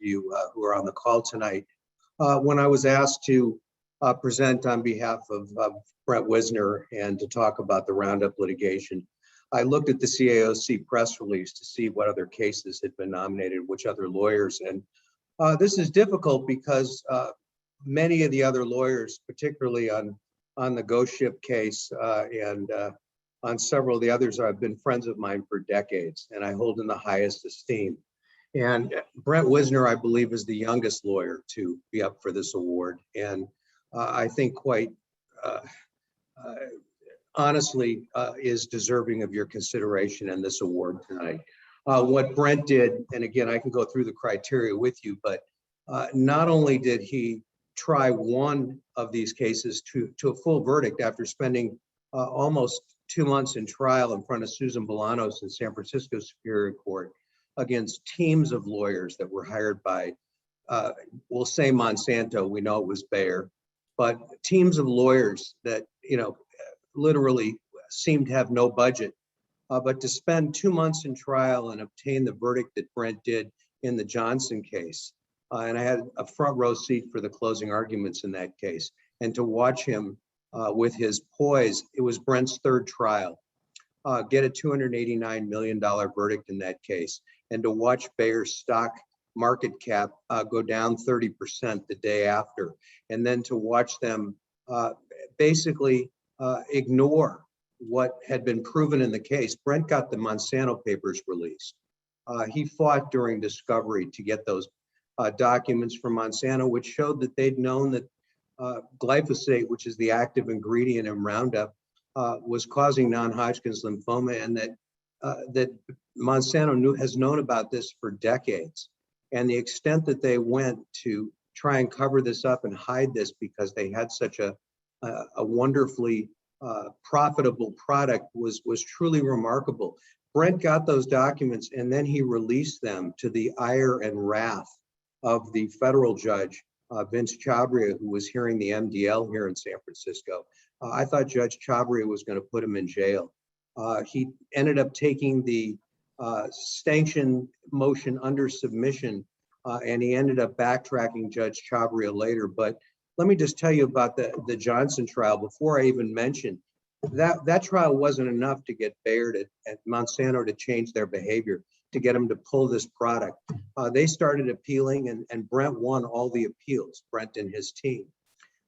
you who are on the call tonight. When I was asked to present on behalf of Brent Wisner and to talk about the Roundup litigation, I looked at the CAOC press release to see what other cases had been nominated, which other lawyers. And this is difficult because many of the other lawyers, particularly on the Ghost Ship case and on several of the others, have been friends of mine for decades, and I hold in the highest esteem. And Brent Wisner, I believe, is the youngest lawyer to be up for this award. And I think quite honestly is deserving of your consideration in this award tonight. What Brent did, and again, I can go through the criteria with you, but not only did he try one of these cases to a full verdict after spending almost 2 months in trial in front of Susan Bolanos in San Francisco Superior Court against teams of lawyers that were hired by, we'll say Monsanto, we know it was Bayer, but teams of lawyers that, you know, literally seemed to have no budget, but to spend 2 months in trial and obtain the verdict that Brent did in the Johnson case. And I had a front row seat for the closing arguments in that case. And to watch him with his poise, it was Brent's third trial, get a $289 million verdict in that case. And to watch Bayer's stock market cap go down 30% the day after. And then to watch them basically ignore what had been proven in the case. Brent got the Monsanto papers released. He fought during discovery to get those documents from Monsanto, which showed that they'd known that glyphosate, which is the active ingredient in Roundup, was causing non-Hodgkin's lymphoma, and that Monsanto has known about this for decades. And the extent that they went to try and cover this up and hide this because they had such a wonderfully profitable product was truly remarkable. Brent got those documents and then he released them to the ire and wrath of the federal judge, Vince Chabria, who was hearing the MDL here in San Francisco. I thought Judge Chabria was going to put him in jail. He ended up taking the sanction motion under submission, and he ended up backtracking Judge Chabria later. But let me just tell you about the Johnson trial before I even mention that trial wasn't enough to get Bayer and Monsanto to change their behavior, to get them to pull this product. They started appealing, and Brent won all the appeals, Brent and his team.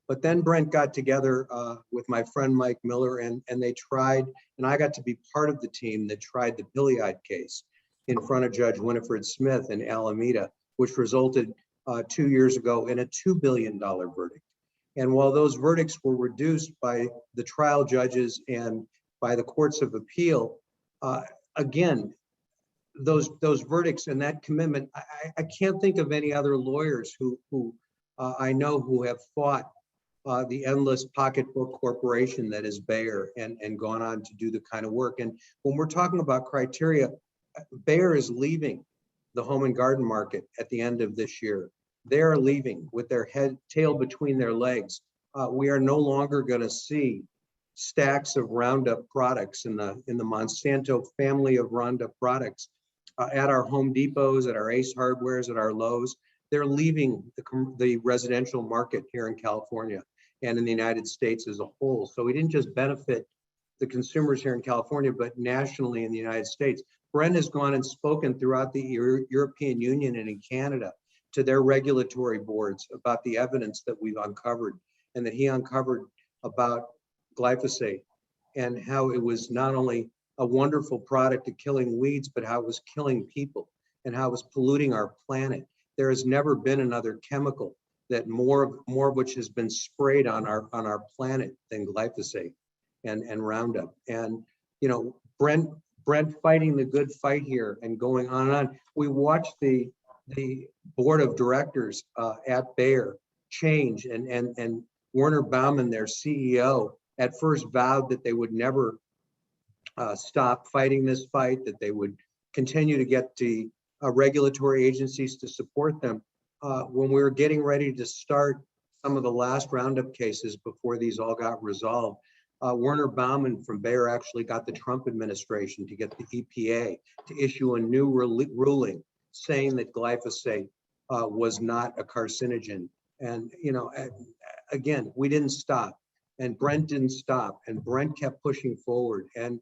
But then Brent got together with my friend Mike Miller, and they tried, and I got to be part of the team that tried the Piliad case in front of Judge Winifred Smith in Alameda, which resulted 2 years ago in a $2 billion verdict. And while those verdicts were reduced by the trial judges and by the courts of appeal, again, those verdicts and that commitment, I can't think of any other lawyers who I know who have fought the endless pocketbook corporation that is Bayer and gone on to do the kind of work. And when we're talking about criteria, Bayer is leaving the home and garden market at the end of this year. They're leaving with their tail between their legs. We are no longer going to see stacks of Roundup products in the Monsanto family of Roundup products at our Home Depots, at our Ace Hardwares, at our Lowe's. They're leaving the residential market here in California and in the United States as a whole. So we didn't just benefit the consumers here in California, but nationally in the United States. Brent has gone and spoken throughout the European Union and in Canada to their regulatory boards about the evidence that we've uncovered and that he uncovered about glyphosate and how it was not only a wonderful product at killing weeds, but how it was killing people and how it was polluting our planet. There has never been another chemical that more of which has been sprayed on our planet than glyphosate and Roundup. And you know, Brent fighting the good fight here and going on and on. We watched the board of directors at Bayer change, and Werner Baumann, their CEO, at first vowed that they would never stop fighting this fight, that they would continue to get the regulatory agencies to support them. When we were getting ready to start some of the last Roundup cases before these all got resolved, Werner Baumann from Bayer actually got the Trump administration to get the EPA to issue a new ruling saying that glyphosate was not a carcinogen. And, you know, again, we didn't stop, and Brent didn't stop, and Brent kept pushing forward. And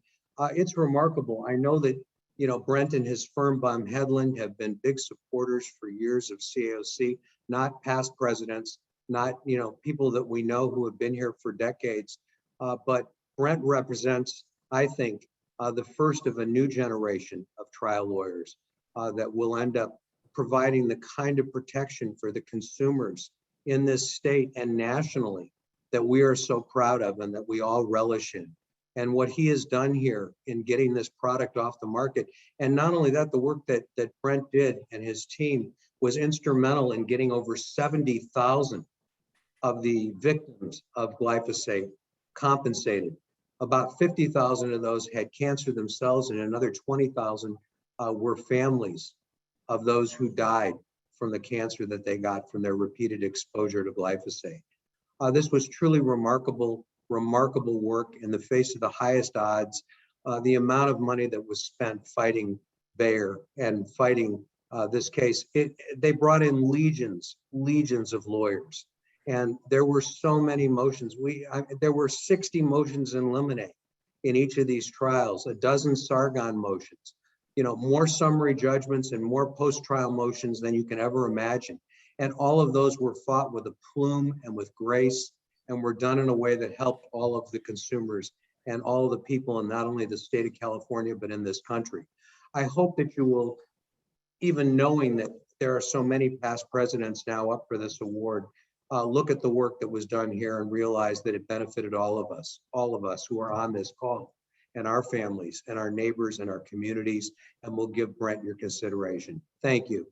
it's remarkable. I know that, you know, Brent and his firm, Baum Hedlund, have been big supporters for years of CAOC, not past presidents, not, you know, people that we know who have been here for decades. But Brent represents, I think, the first of a new generation of trial lawyers that will end up providing the kind of protection for the consumers in this state and nationally that we are so proud of and that we all relish in. And what he has done here in getting this product off the market, and not only that, the work that Brent did and his team was instrumental in getting over 70,000 of the victims of glyphosate compensated. About 50,000 of those had cancer themselves, and another 20,000 were families of those who died from the cancer that they got from their repeated exposure to glyphosate. This was truly remarkable work in the face of the highest odds. The amount of money that was spent fighting Bayer and fighting this case, they brought in legions of lawyers. And there were so many motions. There were 60 motions in limine in each of these trials, a dozen Sargon motions, you know, more summary judgments and more post-trial motions than you can ever imagine. And all of those were fought with aplomb and with grace, and were done in a way that helped all of the consumers and all of the people in not only the state of California, but in this country. I hope that you will, even knowing that there are so many past presidents now up for this award, look at the work that was done here and realize that it benefited all of us who are on this call, and our families and our neighbors and our communities, and we'll give Brent your consideration. Thank you.